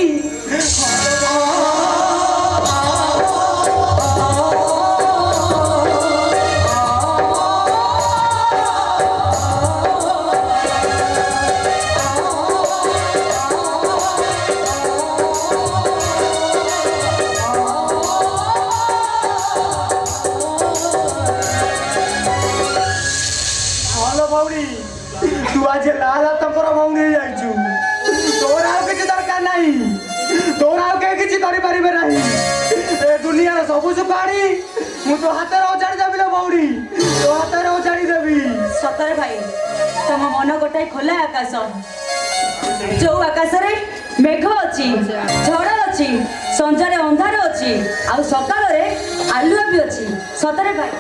तू आज लाल तंकर भौणी जाइछु तोर आउ किछि दरकार नाही तोर आउ के किछि करि परिबे नाही ए दुनिया रो सब सुपाड़ी मु तो हाथ रे उजाड़ी देबी लो भौणी तो हाथ रे उजाड़ी देबी सतरे भाई तम मन गोटाई खोला आकाश जो आकाश रे मेघ अछि झड़ अछि संजारे अंधार अछि आ सकाळ रे आलुआ भी अछि सतरे भाई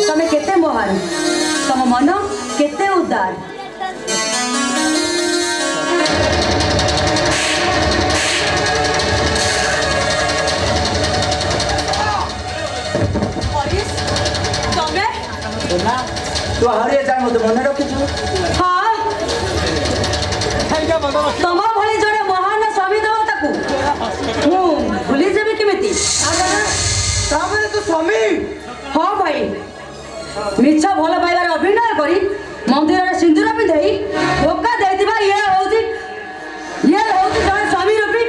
तमे केते महान तम मन केते उदार ना तू हरिए जाए मत मने रखिछु हाँ तुम भली जड़े महान स्वामी देवता को भूली जेबी केमिति तामे तो स्वामी हाँ भाई मिछ भल पाइबार अभिनय करी मंदिर में सिंदूर पिंधाई धोखा देथिबा ये होउची जड़े स्वामी रूपी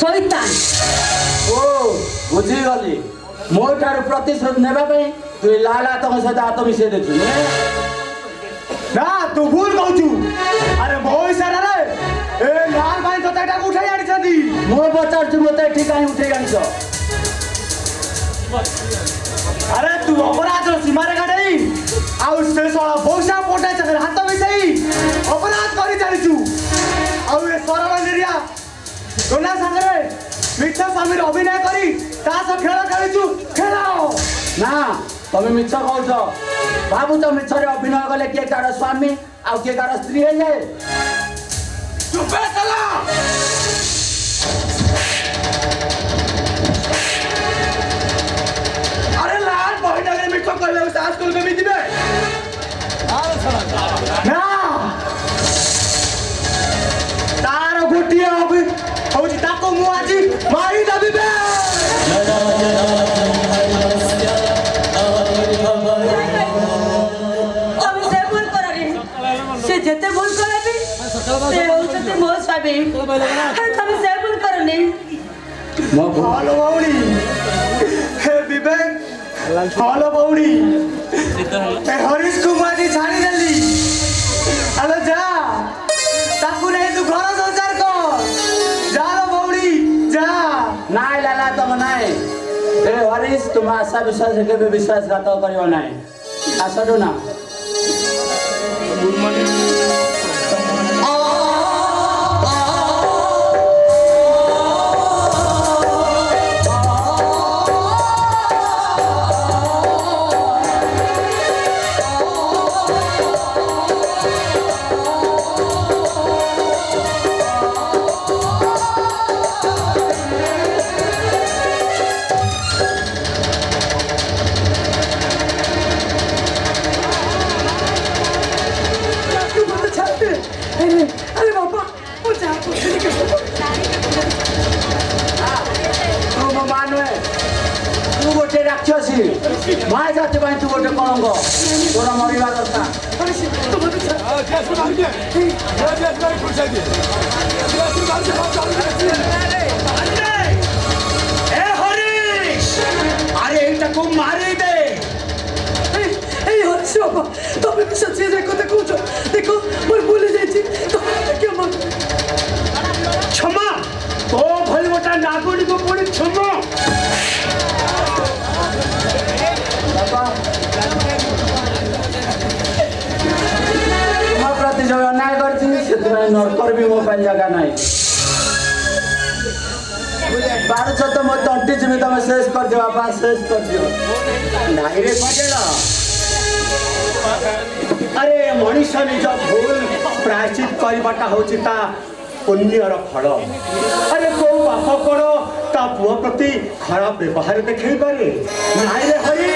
शैतान ओ बुझी गली मोठार प्रतिशोध नेबा पे तू लाला तम सहित हाथ मिशे देछु ना तू भूल कहू अरे बहुत सारा रे ए लाल भाई जताटा उठाई आनी छदी मो पचार छु मते ठीक आई उठे गानिस अरे तू अपराध सीमा रेखा नहीं आउ से सोला भौसा पोटा चकर हाथ मिसाई अपराध करी जानिछु आउ ए सरल निरिया दोना संगरे मिठा स्वामी अभिनय करी तास खेल खेलिछु खेलाओ ना तमे मिछ कहछ बाबू तो मिछरे अभिनय कले के कार स्वामी आ के कार स्त्री है जाए चुप चला अरे लाल बहिना के मिठो कहले सास कुल के भी दिबे ना तार गोटिए अभी होची ताको मु आजी मारी दबिबे तभी से भूल कररी से जेते भूल करबी से होउचते मो स्वामी तभी से भूल करनी मो हेलो बाउडी हे विवेक हेलो बाउडी ए हरीश कुमार जी छाड़ी देली हेलो जा ताकू नहीं तू घर संसार कर जा लो बाउडी जा नाय लाला तम नाय ए हरीश तुम आशा विश्वास के भी विश्वासघात करियो नाय आशा दो ना अरे बाबा वो जा तू मो मानवे तू गोटे राक्षसी माय जाति बाई तू गोटे कलंक तोरा मरिबा दरकार ए हरीश अरे इटाको मारी दे हरीश बाबा तबे भी सच्ची देखो मोर भूल जाइछि तबे क्षमा क्षमा तो भली गोटा नागुड़ी को पुणी क्षमा बाबा तुम प्रति जो अन्याय करछि से नरकर भी मो पाई जगह नाही पारछ तो मो तंटी जिमी तमे शेष कर दियो बाबा शेष कर दियो नाही रे पटेला अरे मनीष निज भूल प्रायश्चित करवाटा होची ता पुण्यर फल अरे को बाप करो ता पुआ प्रति खराब व्यवहार देखै पारे नाही रे हरी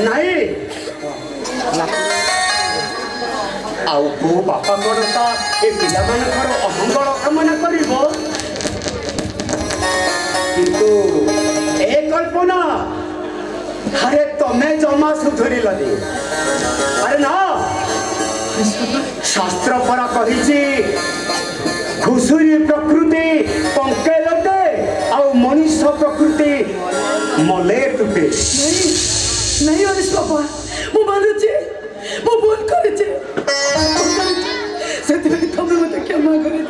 नाही आउ को बाप करो ता ए पिला मानकर अहंकार कामना करिवो किंतु ए कल्पना अरे तमे जमा सुधरी लदी अरे ना शास्त्र परा कहिछि घुसुरी प्रकृति पंके लटे और मनुष्य प्रकृति मले टूटे नहीं हरीश बाबा मो मानुछि मो भूल करिछि सेति तबे मते क्षमा करि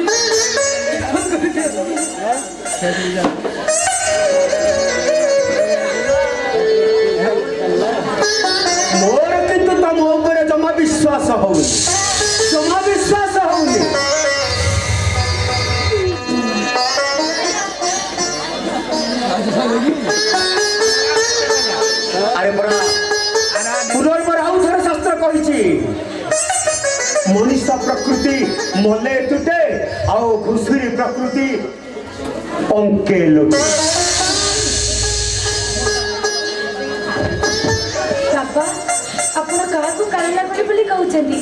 मोर किंतु तम ऊपर जमा विश्वास होउनी जमा विश्वास होउनी अरे बड़ा पुनर्बार आउ थोड़ा शास्त्र कहिछि मनुष्य प्रकृति मले टूटे और घुसुरी प्रकृति पंके लुटे बाबा आप ଆପଣ କାହାକୁ କାଳ ଲାଗୁନି ବୋଲି କହୁଛନ୍ତି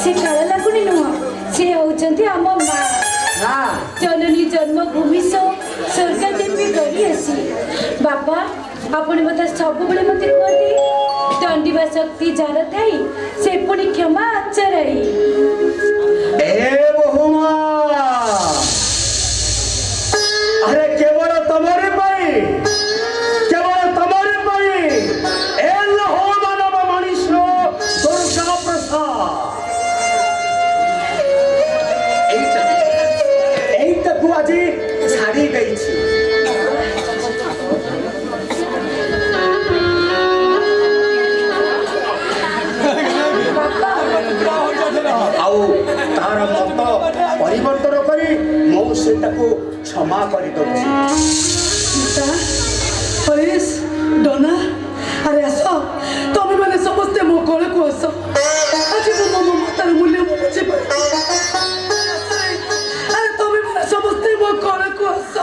ସେ କାଳ ଲାଗୁନି ନୁହଁ ସେ ହଉଛନ୍ତି ଆମ ମା ଜନନୀ ଜନ୍ମଭୂମି ସ୍ୱର୍ଗ ଦେବୀ କରି ଆସି ବାପା ଆପଣ ମୋତେ ସବୁବେଳେ ମୋତେ କୁହନ୍ତି ଦଣ୍ଡିବା ଶକ୍ତି ଯାର ଥାଇ ସେ ପୁଣି କ୍ଷମା ଆଚରାଇ ए बहुमा अरे केवल तमरे पाई केवल तमरे पाई ए लहो मानव मनुष्य दुर्गा प्रसाद एइटा को আজি ছাড়ি দেইছি ଆଉ ତାର ମତ ପରିବର୍ତ୍ତନ କରି ମୁଁ ସେଟାକୁ କ୍ଷମା କରିଦେଉଛି हरीश डोना अरे आस तमें मैंने समस्ते मो कल को आस आज मो ममतार मूल्य मु बुझी पार अरे तमें मैंने समस्ते मो कल को आस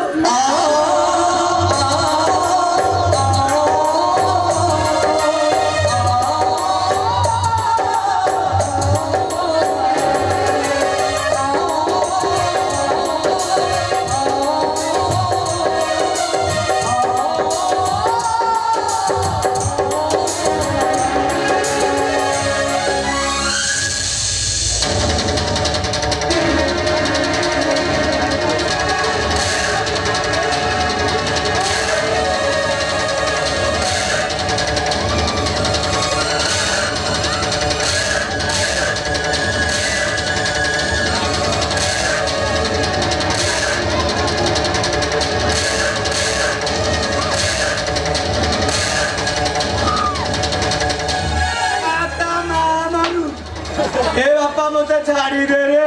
ए बापा मते छाड़ी दे रे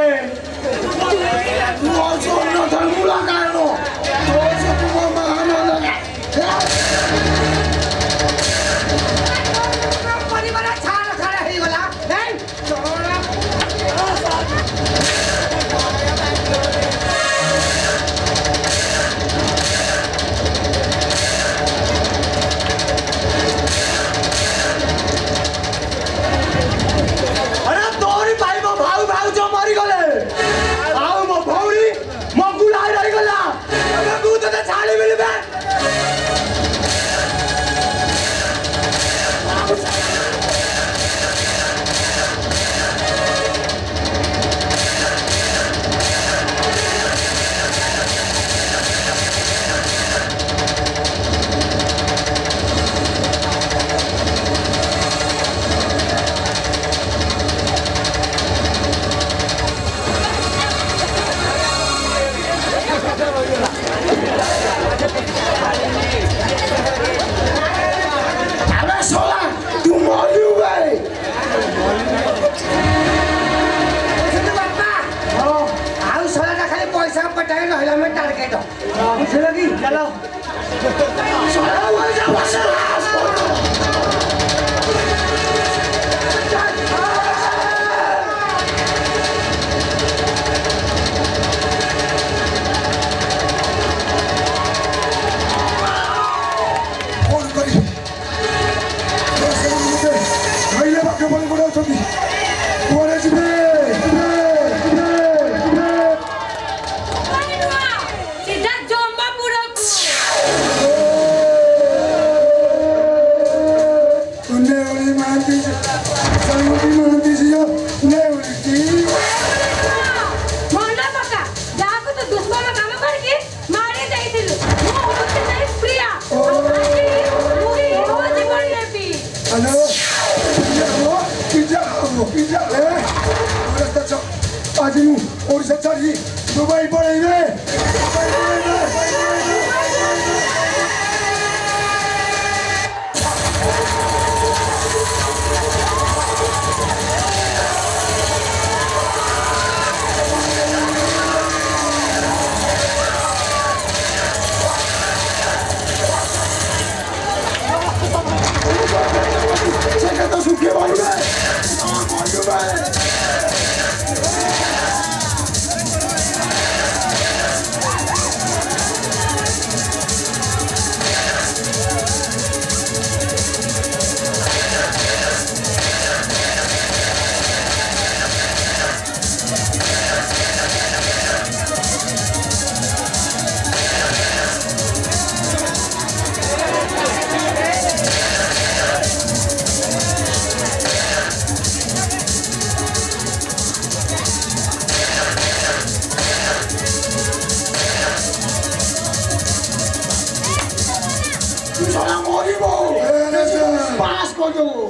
आज मु ओडिशा छाड़ी दुबई पळेइबे सुखे मारिबे मारिबे ଶଳା ମରିବ ପାସ୍ କରିଦେବୁ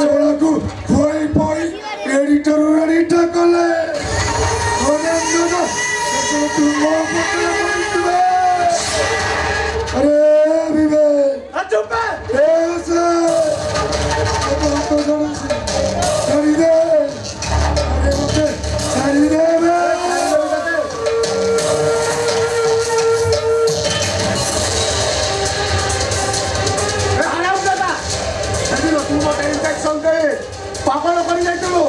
ଶଳାକୁ ଖୁଆଇ ପଇ ଏଡ଼ିଟରୁ ଏଡ଼ିଟ କଲେ अरे विवेक चुप छाड़ी दे अरे मुझे छाड़ी दे तू मत इंजेक्शन दे पागल कर जाइलु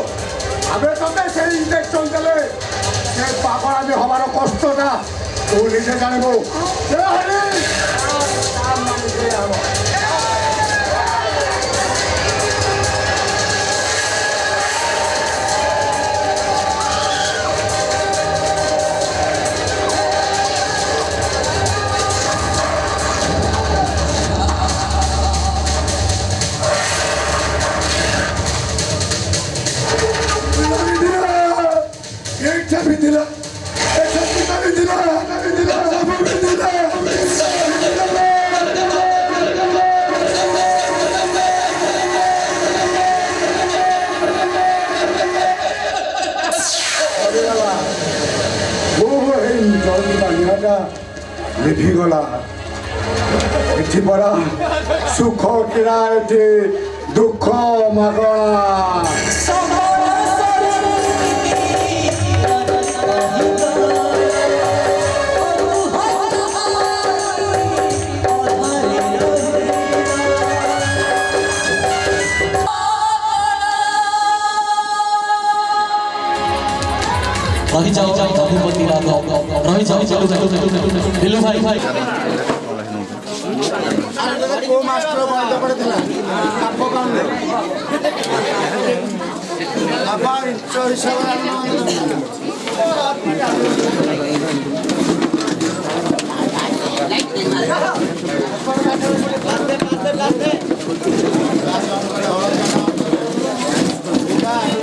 आबे तते से इंजेक्शन देले से पागल आबे हमार कष्टटा तू निजे जानबो ए हरि काम माने दे आबो লিভিগলা এটি পড়া সুখ কিনা এটি দুঃখ মাগଣା रही जाओ रघुपति राघव रही जाओ हेलो भाई भाई को मास्टर बंद पड़ता आप कौन आप चोरी सब